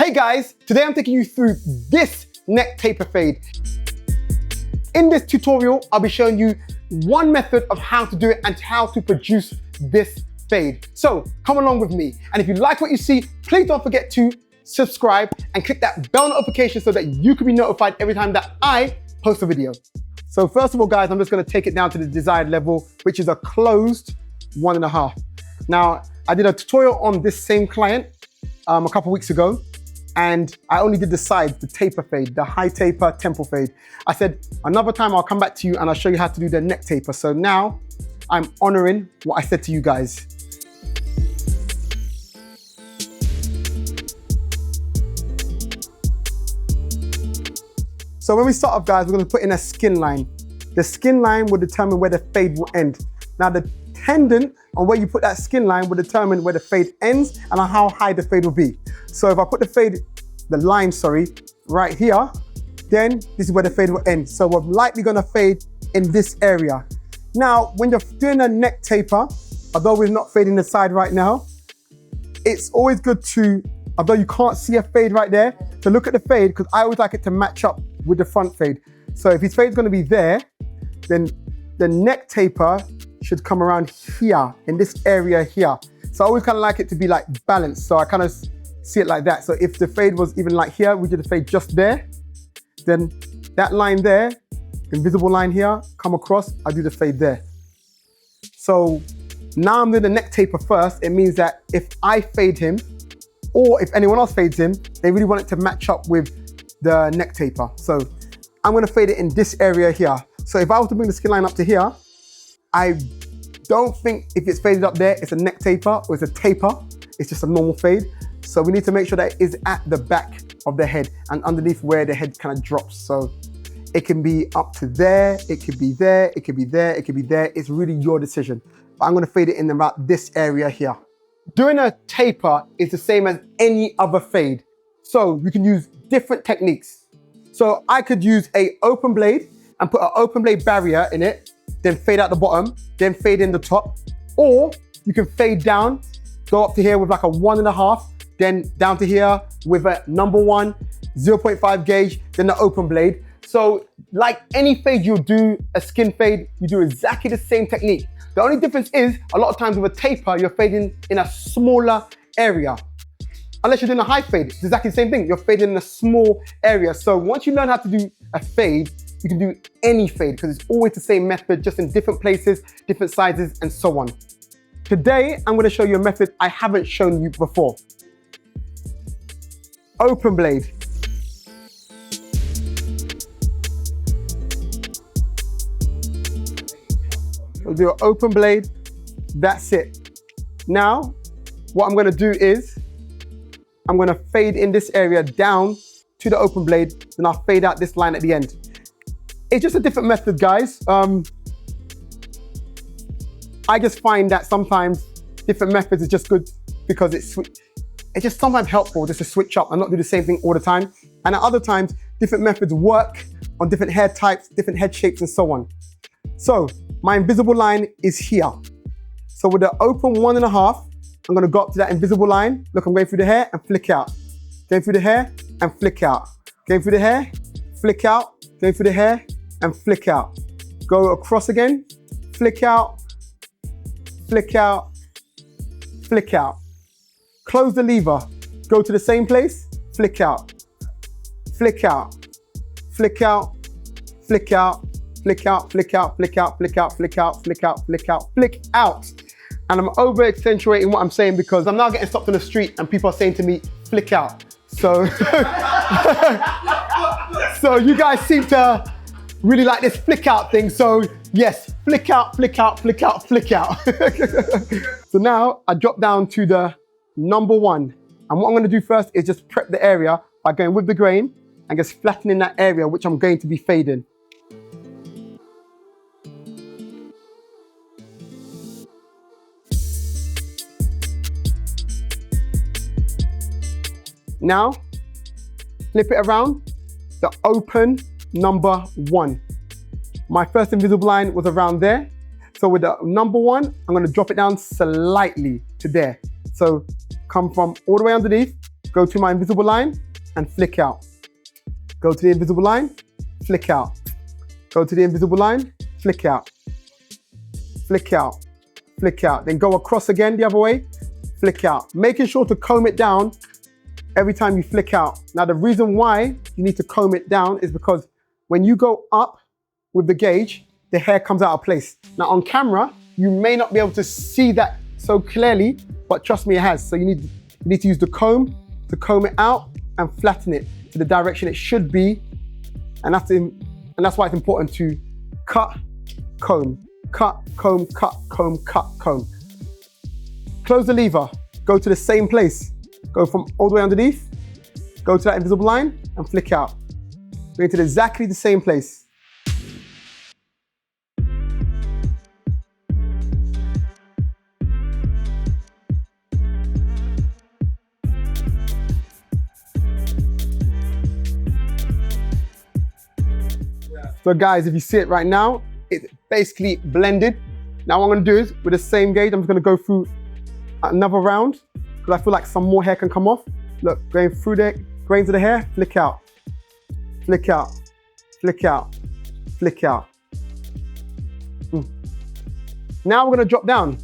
Hey guys, today I'm taking you through this neck taper fade. In this tutorial, I'll be showing you one method of how to do it and how to produce this fade. So come along with me. And if you like what you see, please don't forget to subscribe and click that bell notification so that you can be notified every time that I post a video. So first of all, guys, I'm just gonna take it down to the desired level, which is a closed 1.5. Now, I did a tutorial on this same client a couple weeks ago, and I only did the sides, the taper fade, the high taper temple fade. I said, another time I'll come back to you and I'll show you how to do the neck taper. So now I'm honoring what I said to you guys. So when we start off, guys, we're gonna put in a skin line. The skin line will determine where the fade will end. Now the tendon on where you put that skin line will determine where the fade ends and how high the fade will be. So if I put the line, right here, then this is where the fade will end. So we're likely gonna fade in this area. Now, when you're doing a neck taper, although we're not fading the side right now, it's always good to, although you can't see a fade right there, to look at the fade, because I always like it to match up with the front fade. So if his fade's gonna be there, then the neck taper should come around here, in this area here. So I always kind of like it to be like balanced. So I kind of see it like that. So if the fade was even like here, we did the fade just there, then that line there, invisible line here, come across, I do the fade there. So now I'm doing the neck taper first. It means that if I fade him, or if anyone else fades him, they really want it to match up with the neck taper. So I'm gonna fade it in this area here. So if I was to bring the skin line up to here, I don't think if it's faded up there, it's a neck taper or it's a taper. It's just a normal fade. So we need to make sure that it is at the back of the head and underneath where the head kind of drops. So it can be up to there, it could be there, it could be there, it could be there. It's really your decision. But I'm gonna fade it in about this area here. Doing a taper is the same as any other fade. So you can use different techniques. So I could use an open blade and put an open blade barrier in it, then fade out the bottom, then fade in the top. Or you can fade down, go up to here with like a 1.5, then down to here with a number 1, 0.5 gauge, then the open blade. So like any fade you'll do, a skin fade, you do exactly the same technique. The only difference is, a lot of times with a taper, you're fading in a smaller area. Unless you're doing a high fade, it's exactly the same thing. You're fading in a small area. So once you learn how to do a fade, you can do any fade because it's always the same method, just in different places, different sizes, and so on. Today, I'm gonna show you a method I haven't shown you before. Open blade. We'll do an open blade, that's it. Now, what I'm gonna do is, I'm gonna fade in this area down to the open blade, then I'll fade out this line at the end. It's just a different method, guys. I just find that sometimes different methods is just good because it's just sometimes helpful just to switch up and not do the same thing all the time. And at other times, different methods work on different hair types, different head shapes, and so on. So my invisible line is here. So with the open 1.5, I'm gonna go up to that invisible line. Look, I'm going through the hair and flick out. Going through the hair and flick out. Going through the hair, flick out. Going through the hair and flick out. Go across again, flick out, flick out, flick out. Close the lever, go to the same place, flick out, flick out, flick out, flick out, flick out, flick out, flick out, flick out, flick out, flick out, flick out, flick out. And I'm over accentuating what I'm saying because I'm now getting stopped on the street and people are saying to me, flick out. So, so you guys seem to really like this flick out thing. So yes, flick out, flick out, flick out, flick out. So now I drop down to the number 1. And what I'm gonna do first is just prep the area by going with the grain and just flattening that area, which I'm going to be fading. Now, flip it around, the open number 1. My first invisible line was around there. So with the number 1, I'm gonna drop it down slightly to there. So come from all the way underneath, go to my invisible line and flick out. Go to the invisible line, flick out. Go to the invisible line, flick out. Flick out, flick out. Then go across again the other way, flick out. Making sure to comb it down every time you flick out. Now the reason why you need to comb it down is because when you go up with the gauge, the hair comes out of place. Now on camera, you may not be able to see that so clearly, but trust me, it has. So you need to use the comb to comb it out and flatten it to the direction it should be. And that's why it's important to cut, comb, cut, comb, cut, comb, cut, comb. Close the lever, go to the same place. Go from all the way underneath, go to that invisible line and flick out. Bring it to exactly the same place. So guys, if you see it right now, it's basically blended. Now what I'm gonna do is, with the same gauge, I'm just gonna go through another round because I feel like some more hair can come off. Look, going through the grains of the hair, flick out, flick out, flick out, flick out. Now we're gonna drop down.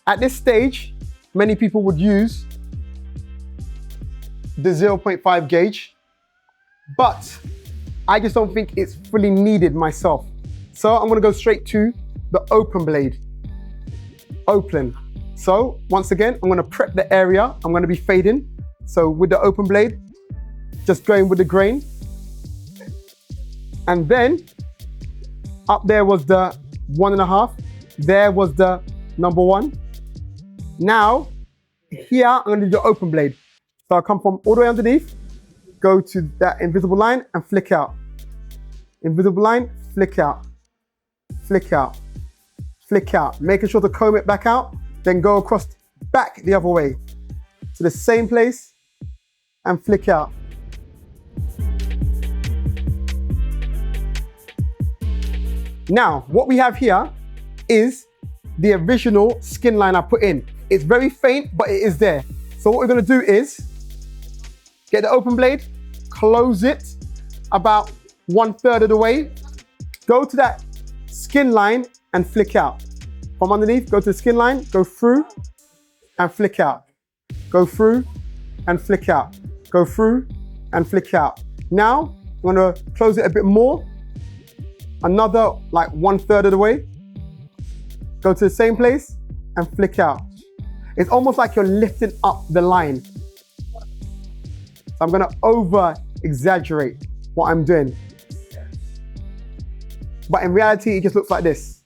At this stage, many people would use the 0.5 gauge, but I just don't think it's fully needed myself. So I'm gonna go straight to the open blade. Open. So once again, I'm gonna prep the area. I'm gonna be fading. So with the open blade, just going with the grain. And then up there was the 1.5. There was the number 1. Now here, I'm gonna do the open blade. So I'll come from all the way underneath, go to that invisible line and flick out. Invisible line, flick out, flick out, flick out. Making sure to comb it back out, then go across back the other way to the same place and flick out. Now, what we have here is the original skin line I put in. It's very faint, but it is there. So what we're gonna do is get the open blade, close it about 1/3 of the way, go to that skin line and flick out. From underneath, go to the skin line, go through and flick out. Go through and flick out. Go through and flick out. Now, I'm gonna close it a bit more, another like 1/3 of the way, go to the same place and flick out. It's almost like you're lifting up the line. So I'm gonna over exaggerate what I'm doing. But in reality, it just looks like this.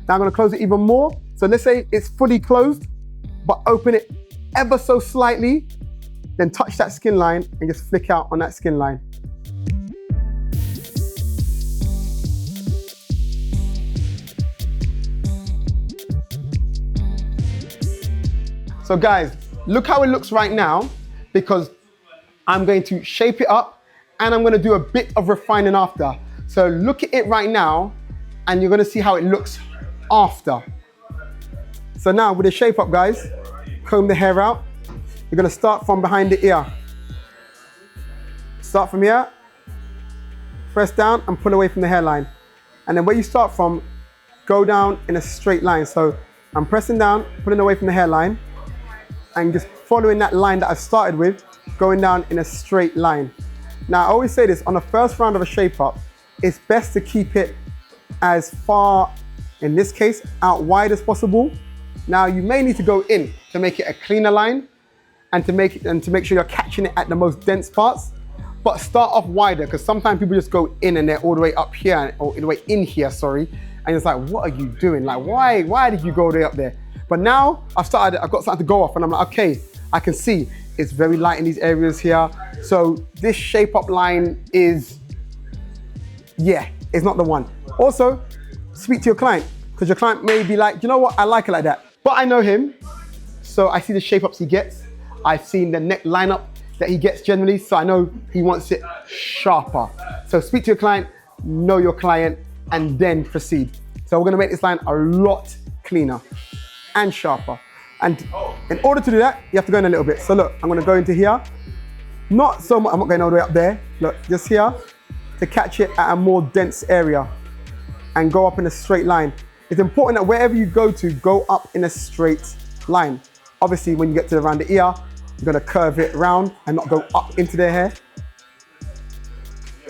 Now I'm gonna close it even more. So let's say it's fully closed, but open it ever so slightly, then touch that skin line and just flick out on that skin line. So guys, look how it looks right now, because I'm going to shape it up and I'm gonna do a bit of refining after. So look at it right now and you're gonna see how it looks after. So now with the shape up, guys, comb the hair out. You're gonna start from behind the ear. Start from here, press down and pull away from the hairline. And then where you start from, go down in a straight line. So I'm pressing down, pulling away from the hairline, and just following that line that I started with, going down in a straight line. Now, I always say this, on the first round of a shape up, it's best to keep it as far, in this case, out wide as possible. Now, you may need to go in to make it a cleaner line and to make sure you're catching it at the most dense parts, but start off wider, because sometimes people just go in and they're all the way up here, or all the way in here, sorry, and it's like, what are you doing? Like, why did you go all the way up there? But now I've got something to go off and I'm like, okay, I can see it's very light in these areas here. So this shape up line is, yeah, it's not the one. Also, speak to your client, because your client may be like, you know what, I like it like that. But I know him, so I see the shape ups he gets. I've seen the neck lineup that he gets generally, so I know he wants it sharper. So speak to your client, know your client, and then proceed. So we're gonna make this line a lot cleaner and sharper. And in order to do that, you have to go in a little bit. So look, I'm gonna go into here. Not so much, I'm not going all the way up there. Look, just here to catch it at a more dense area and go up in a straight line. It's important that wherever you go to, go up in a straight line. Obviously, when you get to around the ear, you're gonna curve it around and not go up into their hair.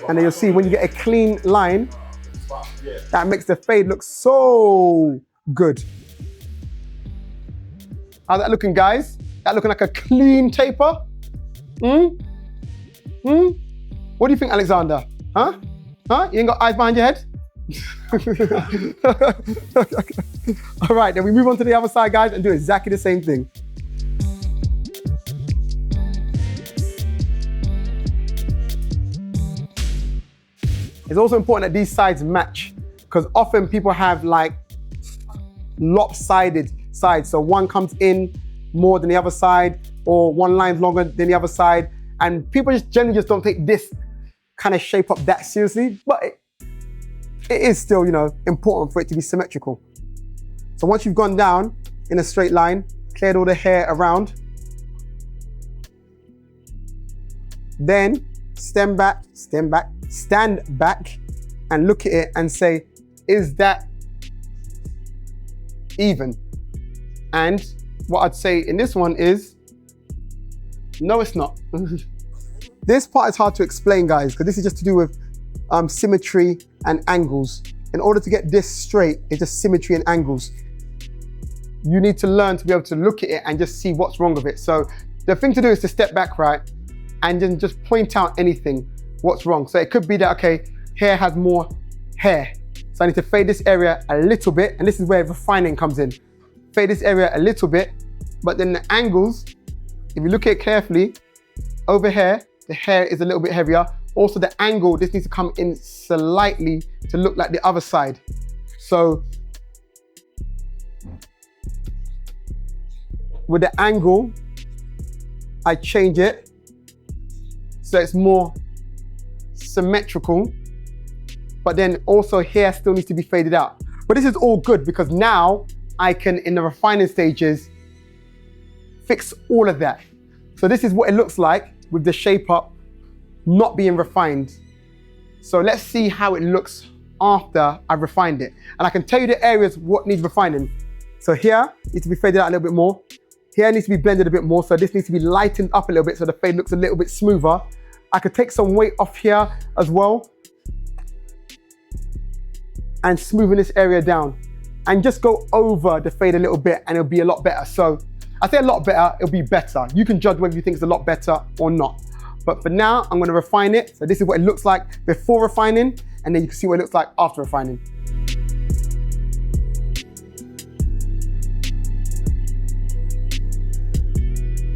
And then you'll see when you get a clean line, that makes the fade look so good. How's that looking, guys? That looking like a clean taper? What do you think, Alexander? Huh? You ain't got eyes behind your head? All right, then we move on to the other side, guys, and do exactly the same thing. It's also important that these sides match, because often people have like lopsided sides. So one comes in more than the other side, or one line's longer than the other side. And people just generally just don't take this kind of shape up that seriously, but it is still, you know, important for it to be symmetrical. So once you've gone down in a straight line, cleared all the hair around, then stand back, and look at it and say, is that even? And what I'd say in this one is, no, it's not. This part is hard to explain, guys, because this is just to do with symmetry and angles. In order to get this straight, it's just symmetry and angles. You need to learn to be able to look at it and just see what's wrong with it. So the thing to do is to step back, right? And then just point out anything, what's wrong. So it could be that, okay, hair has more hair. So I need to fade this area a little bit, and this is where refining comes in. Fade this area a little bit, but then the angles, if you look at it carefully, over here, the hair is a little bit heavier. Also the angle, this needs to come in slightly to look like the other side. So with the angle, I change it so it's more symmetrical, but then also hair still needs to be faded out. But this is all good because now I can, in the refining stages, fix all of that. So this is what it looks like with the shape up not being refined. So let's see how it looks after I've refined it. And I can tell you the areas what needs refining. So here needs to be faded out a little bit more. Here needs to be blended a bit more. So this needs to be lightened up a little bit so the fade looks a little bit smoother. I could take some weight off here as well and smoothen this area down and just go over the fade a little bit and it'll be a lot better. So I say a lot better, it'll be better. You can judge whether you think it's a lot better or not. But for now, I'm gonna refine it. So this is what it looks like before refining, and then you can see what it looks like after refining.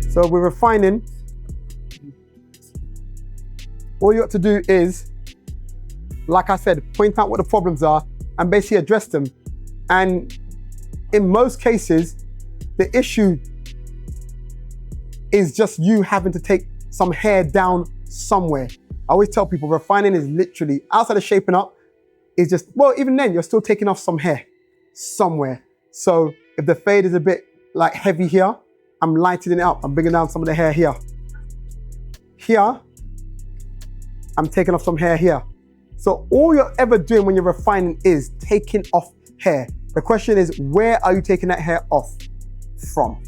So we're refining. All you have to do is, like I said, point out what the problems are and basically address them. And in most cases, the issue is just you having to take some hair down somewhere. I always tell people refining is literally, outside of shaping up, is just, well, even then you're still taking off some hair somewhere. So if the fade is a bit like heavy here, I'm lightening it up. I'm bringing down some of the hair here. Here, I'm taking off some hair here. So all you're ever doing when you're refining is taking off hair. The question is, where are you taking that hair off from?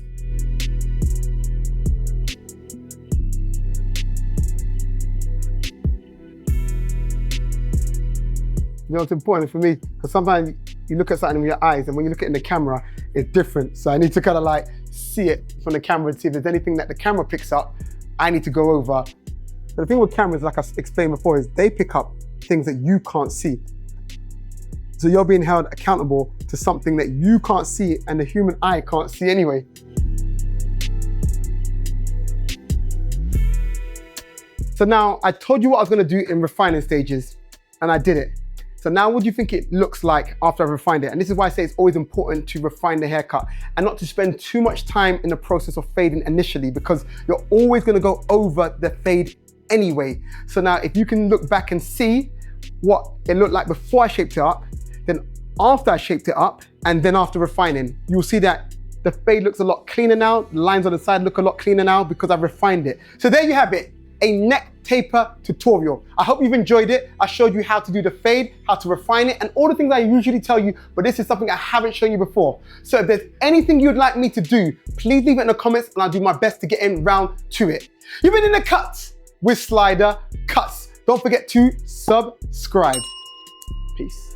You know, it's important for me because sometimes you look at something with your eyes and when you look at it in the camera, it's different. So I need to kind of like see it from the camera and see if there's anything that the camera picks up, I need to go over. But the thing with cameras, like I explained before, is they pick up things that you can't see. So you're being held accountable to something that you can't see and the human eye can't see anyway. So now I told you what I was gonna do in refining stages and I did it. So now what do you think it looks like after I've refined it? And this is why I say it's always important to refine the haircut and not to spend too much time in the process of fading initially because you're always gonna go over the fade anyway. So now if you can look back and see what it looked like before I shaped it up, then after I shaped it up, and then after refining, you'll see that The fade looks a lot cleaner now. The lines on the side look a lot cleaner now because I've refined it. So there you have it, a neck taper tutorial. I hope you've enjoyed it. I showed you how to do the fade, how to refine it, and all the things I usually tell you, but this is something I haven't shown you before. So if there's anything you'd like me to do, please leave it in the comments and I'll do my best to get in round to it. You've been in the cuts with SliderCuts. Don't forget to subscribe. Peace.